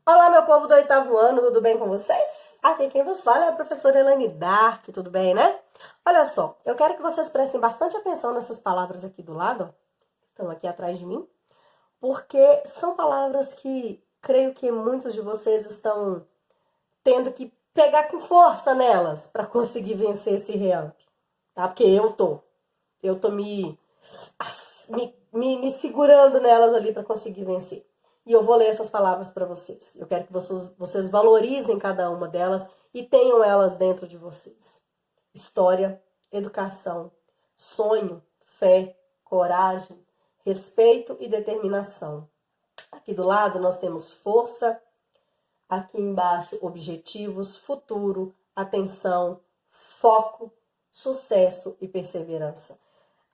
Olá, meu povo do oitavo ano, tudo bem com vocês? Aqui quem vos fala é a professora Elaine Dark, tudo bem, né? Olha só, eu quero que vocês prestem bastante atenção nessas palavras aqui do lado, ó, que estão aqui atrás de mim, porque são palavras que creio que muitos de vocês estão tendo que pegar com força nelas para conseguir vencer esse reamp, tá? Porque eu tô me segurando nelas ali para conseguir vencer. E eu vou ler essas palavras para vocês. Eu quero que vocês valorizem cada uma delas e tenham elas dentro de vocês. História, educação, sonho, fé, coragem, respeito e determinação. Aqui do lado nós temos força, aqui embaixo objetivos, futuro, atenção, foco, sucesso e perseverança.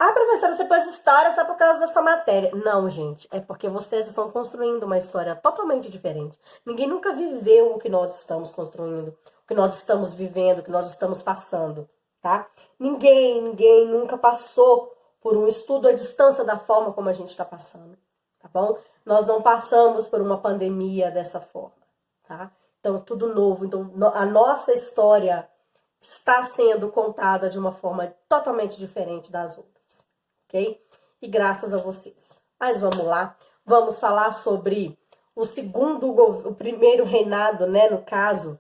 Ah, professora, você pôs história só por causa da sua matéria. Não, gente, é porque vocês estão construindo uma história totalmente diferente. Ninguém nunca viveu o que nós estamos construindo, o que nós estamos vivendo, o que nós estamos passando, tá? Ninguém nunca passou por um estudo à distância da forma como a gente está passando, tá bom? Nós não passamos por uma pandemia dessa forma, tá? Então, tudo novo. Então, a nossa história está sendo contada de uma forma totalmente diferente das outras, ok? E graças a vocês. Mas vamos lá, vamos falar sobre o primeiro reinado, né, no caso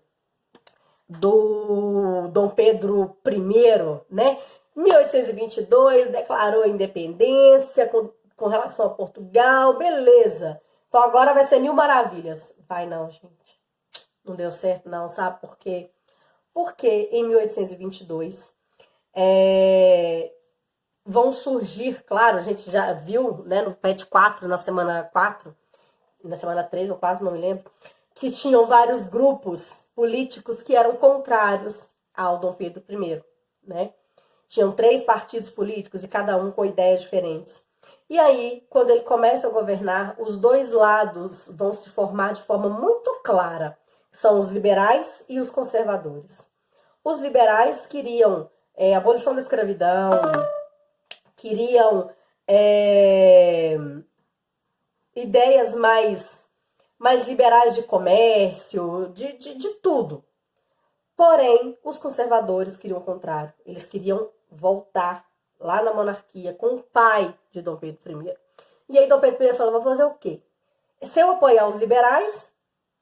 do Dom Pedro I, né? 1822, declarou a independência com relação a Portugal, beleza. Então agora vai ser mil maravilhas. Vai não, gente. Não deu certo não, sabe por quê? Porque em 1822 vão surgir, claro, a gente já viu, né, no PET 4, na semana 4, na semana 3 ou 4, não me lembro, que tinham vários grupos políticos que eram contrários ao Dom Pedro I, né? Tinham 3 partidos políticos e cada um com ideias diferentes. E aí, quando ele começa a governar, os dois lados vão se formar de forma muito clara. São os liberais e os conservadores. Os liberais queriam abolição da escravidão, queriam ideias mais liberais de comércio, de tudo. Porém, os conservadores queriam o contrário. Eles queriam voltar lá na monarquia com o pai de Dom Pedro I. E aí Dom Pedro I falou, vou fazer o quê? Se eu apoiar os liberais,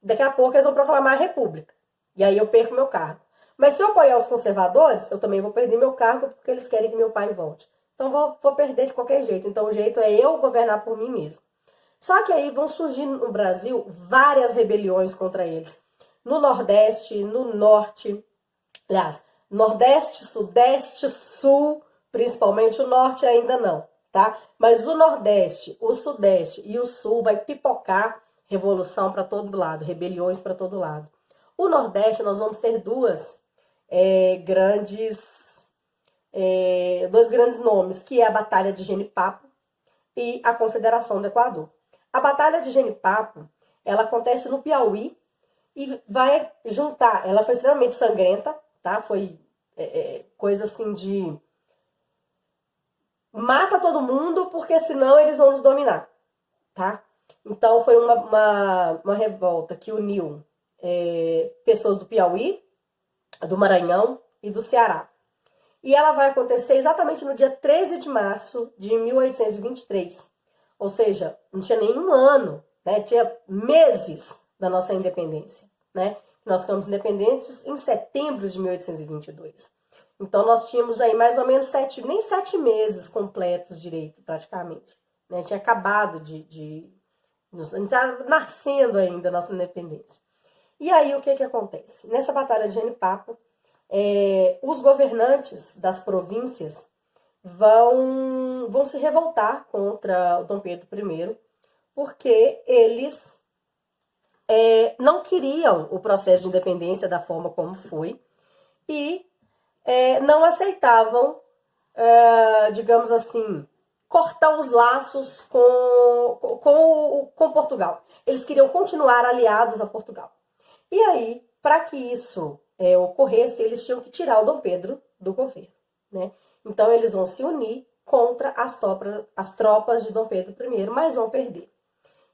daqui a pouco eles vão proclamar a república. E aí eu perco meu cargo. Mas se eu apoiar os conservadores, eu também vou perder meu cargo porque eles querem que meu pai volte. Então vou perder de qualquer jeito. Então o jeito é eu governar por mim mesmo. Só que aí vão surgir no Brasil várias rebeliões contra eles. No Nordeste, no Norte, aliás, Nordeste, Sudeste, Sul, principalmente o Norte ainda não, tá? Mas o Nordeste, o Sudeste e o Sul vai pipocar revolução para todo lado, rebeliões para todo lado. O Nordeste, nós vamos ter dois grandes nomes, que é a Batalha de Genipapo e a Confederação do Equador. A Batalha de Genipapo, ela acontece no Piauí e vai juntar, ela foi extremamente sangrenta, tá? Foi coisa assim de mata todo mundo, porque senão eles vão nos dominar, tá? Então foi uma revolta que uniu pessoas do Piauí, do Maranhão e do Ceará. E ela vai acontecer exatamente no dia 13 de março de 1823. Ou seja, não tinha nenhum ano, né? Tinha meses da nossa independência, né? Nós ficamos independentes em setembro de 1822. Então nós tínhamos aí mais ou menos nem 7 meses completos direito, praticamente. Né? Tinha acabado a gente estava nascendo ainda a nossa independência. E aí o que acontece? Nessa Batalha de Genipapo, os governantes das províncias vão se revoltar contra o Dom Pedro I, porque eles não queriam o processo de independência da forma como foi e não aceitavam, digamos assim, cortar os laços com Portugal. Eles queriam continuar aliados a Portugal. E aí, para que isso ocorresse, eles tinham que tirar o Dom Pedro do governo, né? Então, eles vão se unir contra as tropas de Dom Pedro I, mas vão perder.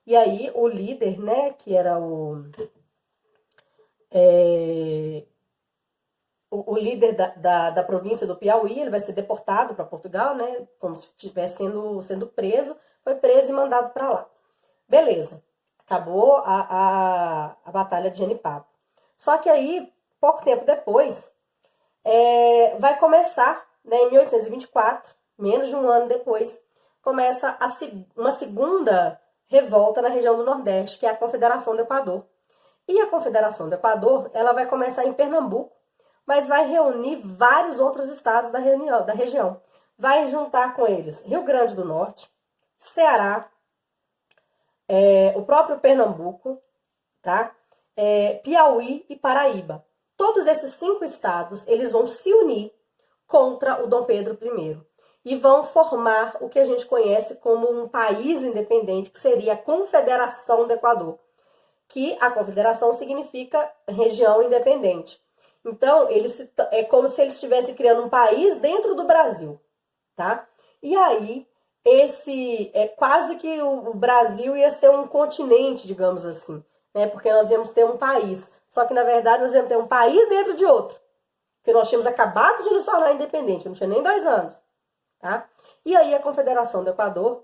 E aí o líder, né, que era o líder da província do Piauí, ele vai ser deportado para Portugal, né, como se estivesse sendo preso, foi preso e mandado para lá. Beleza, acabou a Batalha de Genipapo. Só que aí, pouco tempo depois, vai começar, né, em 1824, menos de um ano depois, começa uma segunda revolta na região do Nordeste, que é a Confederação do Equador. E a Confederação do Equador, ela vai começar em Pernambuco, mas vai reunir vários outros estados da região. Vai juntar com eles Rio Grande do Norte, Ceará, o próprio Pernambuco, tá? Piauí e Paraíba. Todos esses 5 estados, eles vão se unir contra o Dom Pedro I e vão formar o que a gente conhece como um país independente, que seria a Confederação do Equador, que a confederação significa região independente. Então, é como se eles estivessem criando um país dentro do Brasil, tá? E aí, quase que o Brasil ia ser um continente, digamos assim, né? Porque nós íamos ter um país. Só que, na verdade, nós íamos ter um país dentro de outro. Porque nós tínhamos acabado de nos tornar independente, não tinha nem 2 anos, tá? E aí, a Confederação do Equador,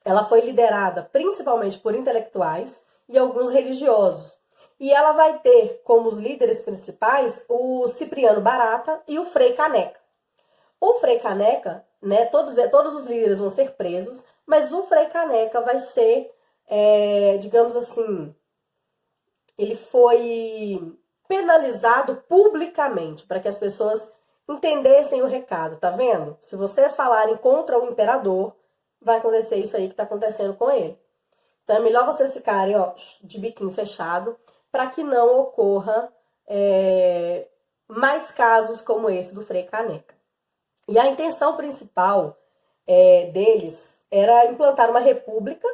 ela foi liderada principalmente por intelectuais e alguns religiosos. E ela vai ter como os líderes principais o Cipriano Barata e o Frei Caneca. O Frei Caneca, né, todos os líderes vão ser presos, mas o Frei Caneca vai ser, digamos assim, ele foi penalizado publicamente para que as pessoas entendessem o recado, tá vendo? Se vocês falarem contra o imperador, vai acontecer isso aí que está acontecendo com ele. Então é melhor vocês ficarem, ó, de biquinho fechado, para que não ocorra mais casos como esse do Frei Caneca. E a intenção principal deles era implantar uma república,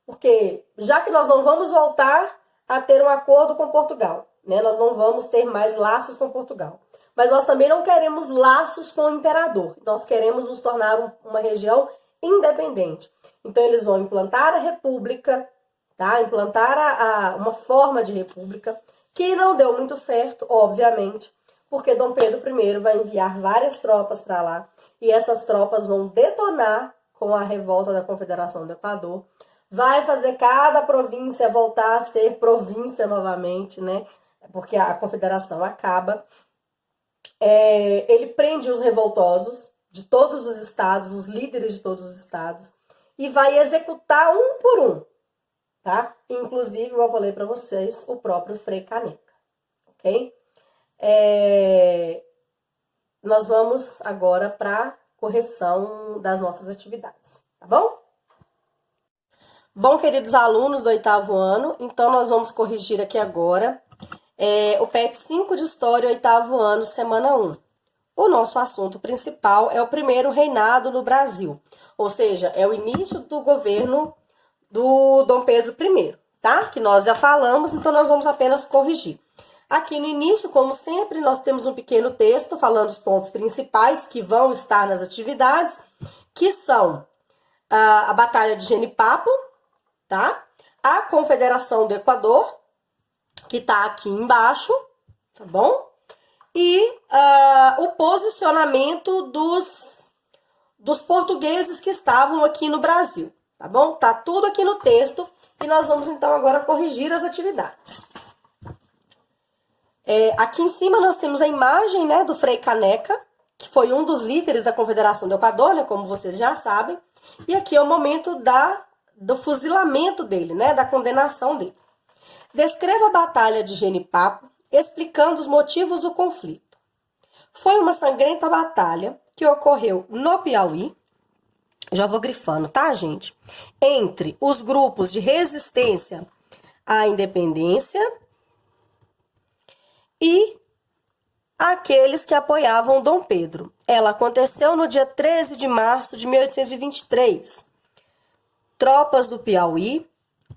porque já que nós não vamos voltar a ter um acordo com Portugal, né? Nós não vamos ter mais laços com Portugal. Mas nós também não queremos laços com o imperador. Nós queremos nos tornar uma região independente. Então eles vão implantar a república, tá? Implantar uma forma de república, que não deu muito certo, obviamente, porque Dom Pedro I vai enviar várias tropas para lá, e essas tropas vão detonar com a revolta da Confederação do Equador, vai fazer cada província voltar a ser província novamente, né? Porque a Confederação acaba. Ele prende os revoltosos de todos os estados, os líderes de todos os estados, e vai executar um por um, tá? Inclusive, eu falei para vocês, o próprio Frei Caneca, ok? Nós vamos agora para correção das nossas atividades, tá bom? Bom, queridos alunos do 8º ano, então nós vamos corrigir aqui agora o PET 5 de História, 8º ano, semana 1. O nosso assunto principal é o primeiro reinado no Brasil, ou seja, é o início do governo do Dom Pedro I, tá? Que nós já falamos, então nós vamos apenas corrigir. Aqui no início, como sempre, nós temos um pequeno texto falando os pontos principais que vão estar nas atividades, que são a Batalha de Genipapo, tá? A Confederação do Equador, que tá aqui embaixo, tá bom? E o posicionamento dos portugueses que estavam aqui no Brasil, tá bom? Tá tudo aqui no texto e nós vamos então agora corrigir as atividades. Aqui em cima nós temos a imagem, né, do Frei Caneca, que foi um dos líderes da Confederação do Equador, né, como vocês já sabem. E aqui é o momento do fuzilamento dele, né, da condenação dele. Descreva a Batalha de Genipapo, explicando os motivos do conflito. Foi uma sangrenta batalha que ocorreu no Piauí, já vou grifando, tá, gente? Entre os grupos de resistência à independência e aqueles que apoiavam Dom Pedro. Ela aconteceu no dia 13 de março de 1823. Tropas do Piauí,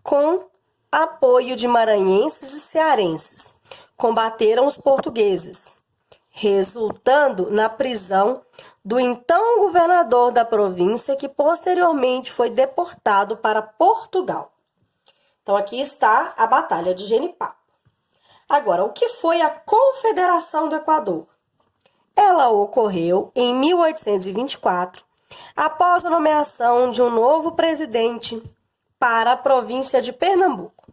com apoio de maranhenses e cearenses, combateram os portugueses, resultando na prisão do então governador da província, que posteriormente foi deportado para Portugal. Então, aqui está a Batalha de Genipapo. Agora, o que foi a Confederação do Equador? Ela ocorreu em 1824, após a nomeação de um novo presidente para a província de Pernambuco.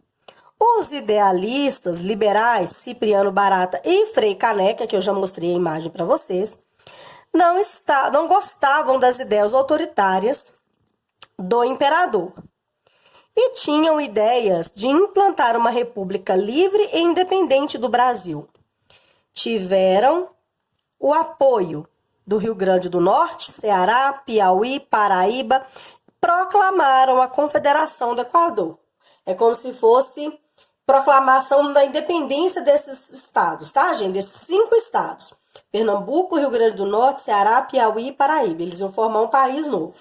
Os idealistas liberais, Cipriano Barata e Frei Caneca, que eu já mostrei a imagem para vocês, não gostavam das ideias autoritárias do imperador e tinham ideias de implantar uma república livre e independente do Brasil. Tiveram o apoio do Rio Grande do Norte, Ceará, Piauí, Paraíba, proclamaram a Confederação do Equador. É como se fosse proclamação da independência desses estados, tá, gente? Desses 5 estados. Pernambuco, Rio Grande do Norte, Ceará, Piauí e Paraíba. Eles iam formar um país novo.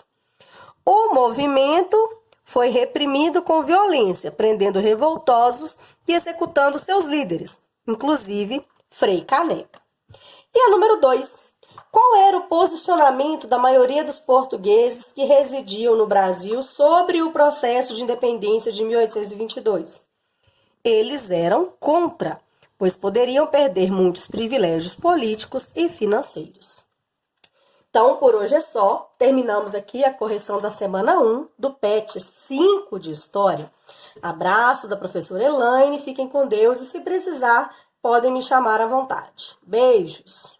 O movimento foi reprimido com violência, prendendo revoltosos e executando seus líderes, inclusive Frei Caneca. E a número 2. Qual era o posicionamento da maioria dos portugueses que residiam no Brasil sobre o processo de independência de 1822? Eles eram contra, pois poderiam perder muitos privilégios políticos e financeiros. Então, por hoje é só. Terminamos aqui a correção da semana 1 do PET 5 de História. Abraço da professora Elaine, fiquem com Deus e se precisar, podem me chamar à vontade. Beijos!